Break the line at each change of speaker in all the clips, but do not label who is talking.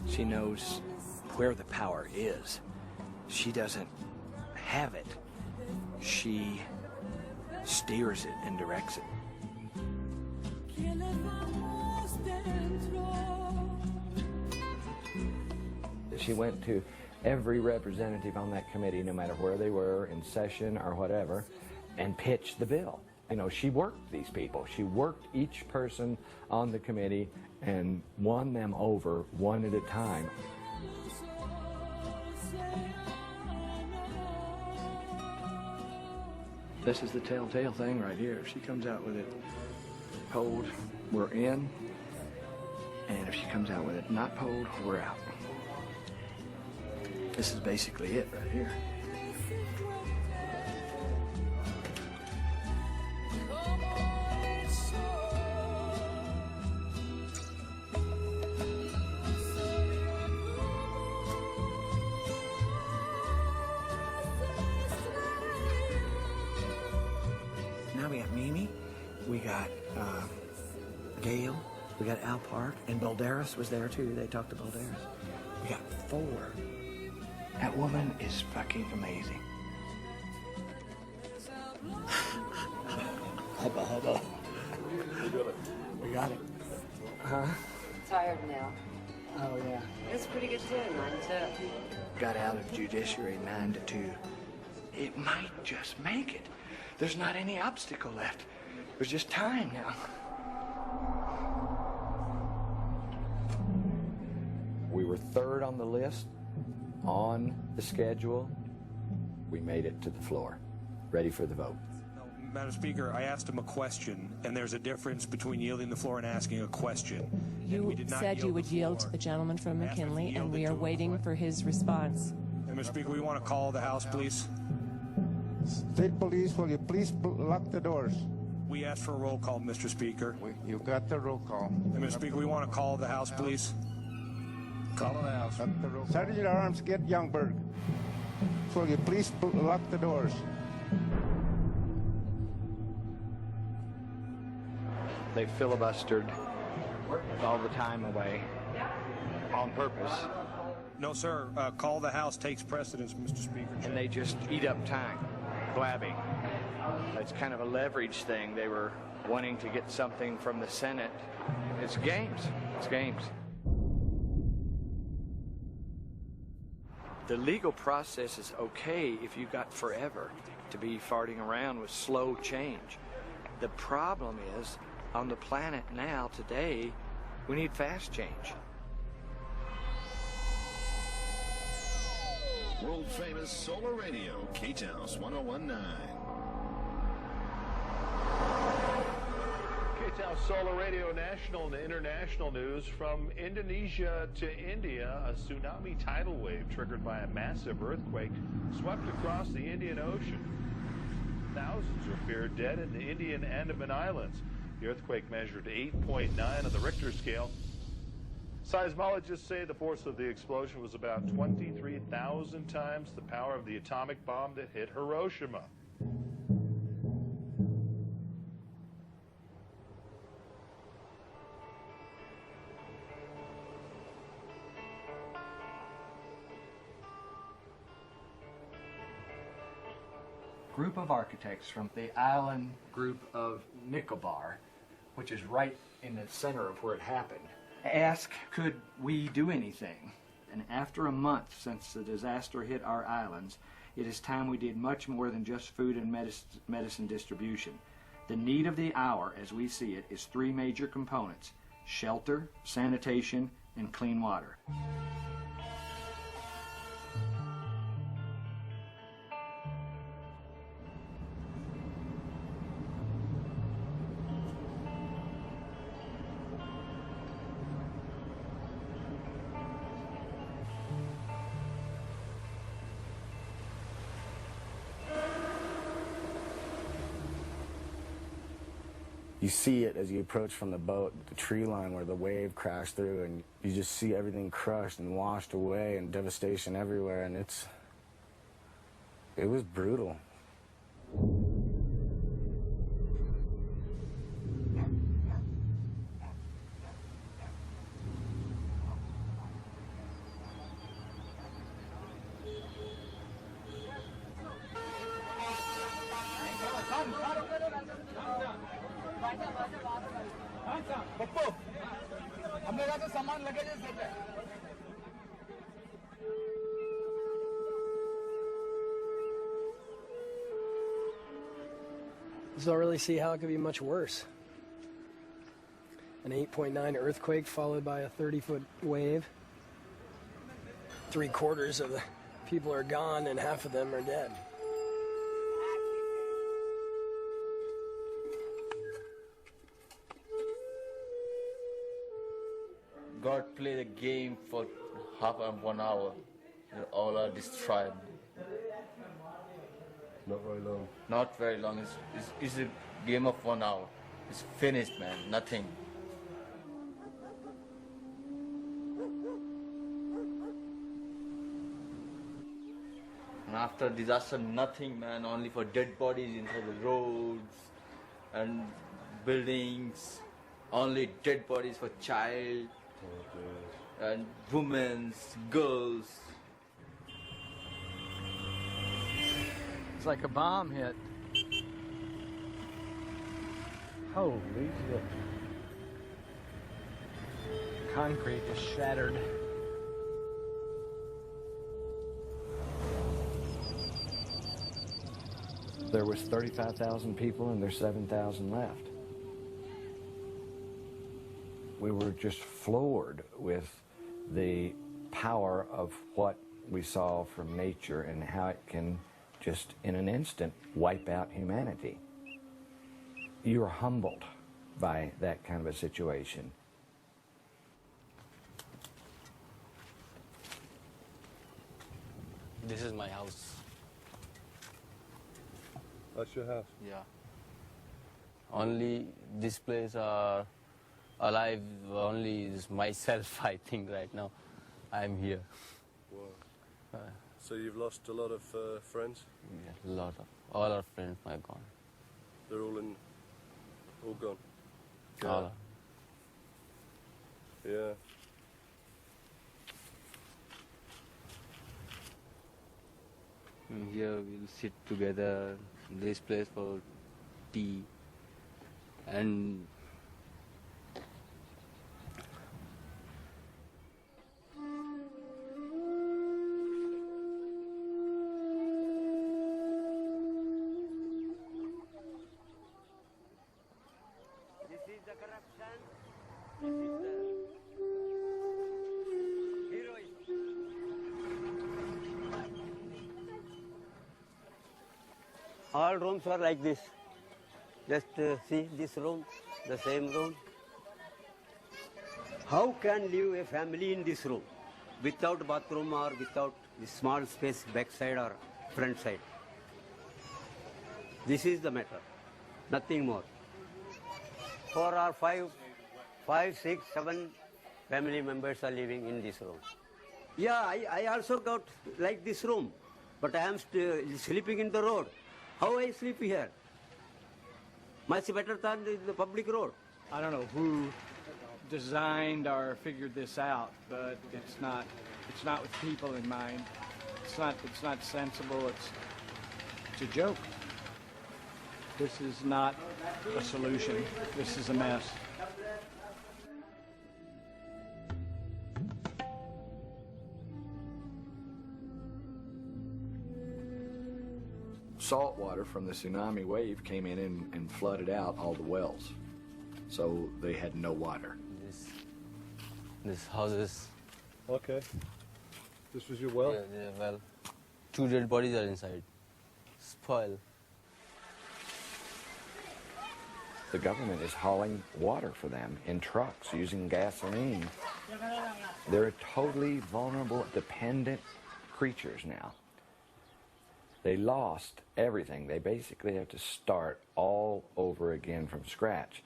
She knows where the power is. She doesn't have it. She steers it and directs it. She went to every representative on that committee, no matter where they were, in session or whatever, and pitched the bill. You know, she worked these people. She worked each person on the committee and won them over one at a time. This is the telltale thing right here. If she comes out with it polled, we're in. And if she comes out with it not polled, we're out. This is basically it right here. Now we got Mimi, we got Gail, we got Al Park, and Balderas was there too. They talked to Balderas. We got 4. That woman is fucking amazing. Hubba hubba. We got it. Huh?
Tired now.
Oh yeah.
It's pretty good too, 9 to 2.
Got out of judiciary 9 to 2. It might just make it. There's not any obstacle left. There's just time now. We were 3rd on the list, on the schedule. We made it to the floor, ready for the vote.
Madam Speaker, I asked him a question, and there's a difference between yielding the floor and asking a question.
You said you would yield to the gentleman from McKinley, and we are waiting for his response.
Madam Speaker, we want to call the House, please.
State Police, will you please lock the doors?
We asked for a roll call, Mr. Speaker.
You got the roll call.
Madam Speaker, we want to call the House, please. Call the House.
Sergeant at Arms, get Youngberg. Will you please lock the doors?
They filibustered all the time away on purpose.
No, sir. Call the House takes precedence, Mr. Speaker.
And they just eat up time, blabbing. It's kind of a leverage thing. They were wanting to get something from the Senate. It's games. It's games. The legal process is okay if you've got forever to be farting around with slow change. The problem is, on the planet now, today, we need fast change.
World famous solar radio, K-Taus 1019.
K-Taus Solar Radio national and international news. From Indonesia to India, a tsunami tidal wave triggered by a massive earthquake swept across the Indian Ocean. Thousands are feared dead in the Indian Andaman Islands. The earthquake measured 8.9 on the Richter scale. Seismologists say the force of the explosion was about 23,000 times the power of the atomic bomb that hit Hiroshima.
Group of architects from the island group of Nicobar, which is right in the center of where it happened, asked, could we do anything? And after a month since the disaster hit our islands, it is time we did much more than just food and medicine distribution. The need of the hour, as we see it, is 3 major components: shelter, sanitation, and clean water.
You see it as you approach from the boat, the tree line where the wave crashed through, and you just see everything crushed and washed away and devastation everywhere, and it was brutal.
Just don't really see how it could be much worse. An 8.9 earthquake followed by a 30-foot wave. 3/4 of the people are gone and half of them are dead.
God played a game for half and 1 hour. All are destroyed.
Not very long.
Not very long. It's a game of 1 hour. It's finished, man. Nothing. And after disaster, nothing, man. Only for dead bodies inside the roads and buildings. Only dead bodies for child and women, girls.
It's like a bomb hit.
Holy shit. Concrete is shattered.
There was 35,000 people and there's 7,000 left. We were just floored with the power of what we saw from nature and how it can just in an instant wipe out humanity. You're humbled by that kind of a situation.
This is my house.
That's your house?
Yeah. Only this place are alive, only is myself, I think, right now. I'm here.
Wow. So you've lost a lot of friends?
Yeah, a lot of, all our friends are gone.
They're all gone?
All.
Yeah.
Here we'll sit together in this place for tea and
this is the corruption, this is the heroism. All rooms are like this. Just see this room, the same room. How can live a family in this room without bathroom or without this small space backside or front side? This is the matter, nothing more. 4 or 5, 6, 7 family members are living in this room. Yeah, I also got like this room, but I am sleeping in the road. How I sleep here? Much better than the public road.
I don't know who designed or figured this out, but it's not with people in mind. It's not sensible. It's a joke. This is not a solution. This is a mess. Salt water from the tsunami wave came in and flooded out all the wells. So they had no water.
this house is...
Okay. This was your well?
Yeah, well. 2 dead bodies are inside. Spoiled.
The government is hauling water for them in trucks using gasoline. They're totally vulnerable, dependent creatures now. They lost everything. They basically have to start all over again from scratch.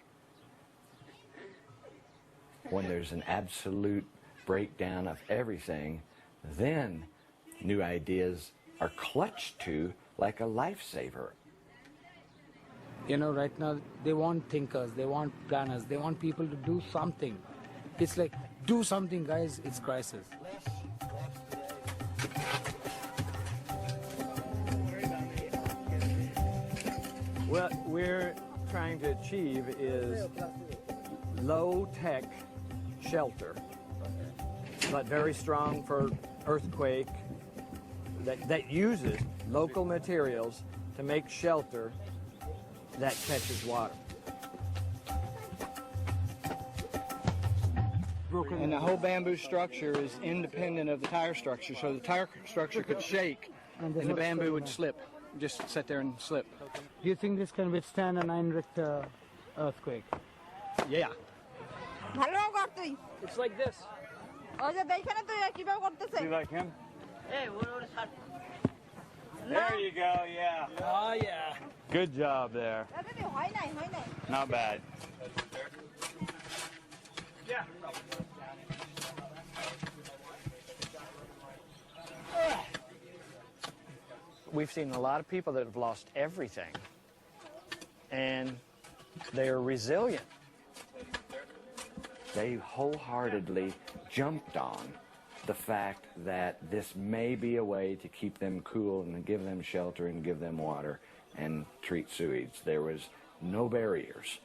When there's an absolute breakdown of everything, then new ideas are clutched to like a lifesaver.
You know, right now, they want thinkers, they want planners, they want people to do something. It's like, do something, guys, it's crisis.
What we're trying to achieve is low-tech shelter but very strong for earthquake, that uses local materials to make shelter that catches water. And the whole bamboo structure is independent of the tire structure, so the tire structure could shake and the bamboo would slip, just sit there and slip.
Do you think this can withstand a 9 Richter earthquake?
Yeah.
It's like this.
You like him? There you go, yeah.
Oh, yeah.
Good job there. Not bad.
Yeah. We've seen a lot of people that have lost everything, and they're resilient.
They wholeheartedly jumped on the fact that this may be a way to keep them cool and give them shelter and give them water and treat sewage. There was no barriers.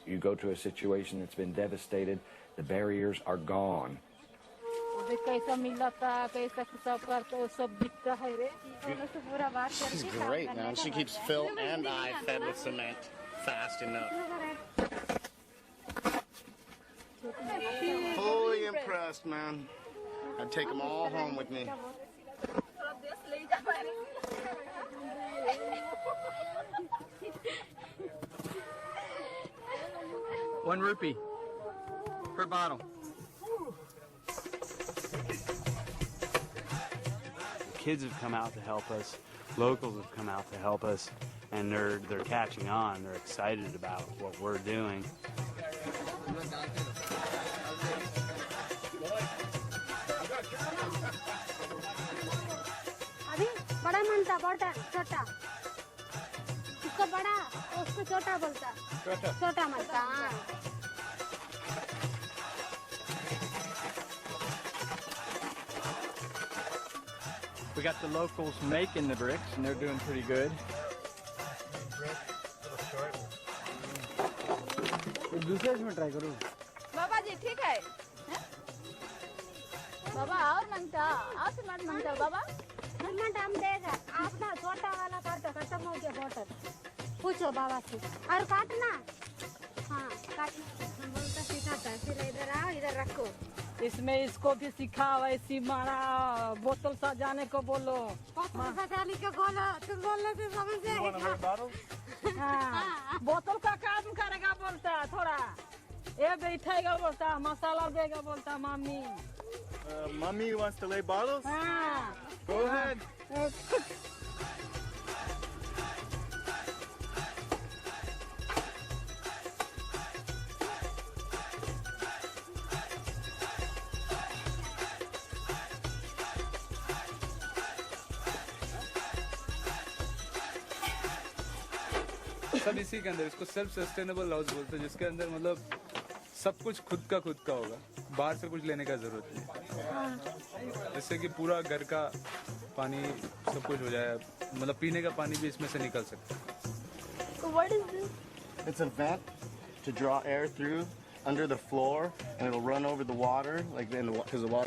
You go to a situation that's been devastated, the barriers are gone.
She's great, man. She keeps Phil and I fed with cement fast enough. Fully impressed, man. I'd take them all home with me.
1 rupee per bottle.
Kids have come out to help us. Locals have come out to help us, and they're catching on. They're excited about what we're doing.
अभी बड़ा मनता बड़ा छोटा इसको बड़ा उसको छोटा बोलता छोटा मनता हाँ
We got the locals making the bricks, and they're doing pretty good.
दूसरे इसमें ट्राई करूँ
बाबा जी ठीक है बाबा और मांगता और सिमेंट मांगता बाबा सिमेंट हम देगा आप ना छोटा वाला काटो खत्म हो गया बोतल पूछो बाबा से और काटना हाँ काटना हम बोलता सिखाता फिर इधर आओ इधर रखो
इसमें इसको भी सिखाओ ऐसी मारा बोतल सजाने को बोलो
बोतल सजाने को बोलो तुम बोलने से समझ जाएगा
हाँ बोतल का काम करेगा बोलता थोड़ा ये बैठेगा बोलता मसाला देगा बोलता mummy
Mommy wants to lay bottles? Go ahead.
सब इसी के अंदर इसको सेल्फ सस्टेनेबल हाउस बोलते हैं जिसके अंदर मतलब सब कुछ खुद का होगा बाहर से कुछ लेने का जरूरत नहीं जिससे कि पूरा घर का पानी सब कुछ हो जाए मतलब पीने का पानी भी इसमें से निकल सकता है
So what is this?
It's a vent to draw air through under the floor, and it'll run over the water, like because the water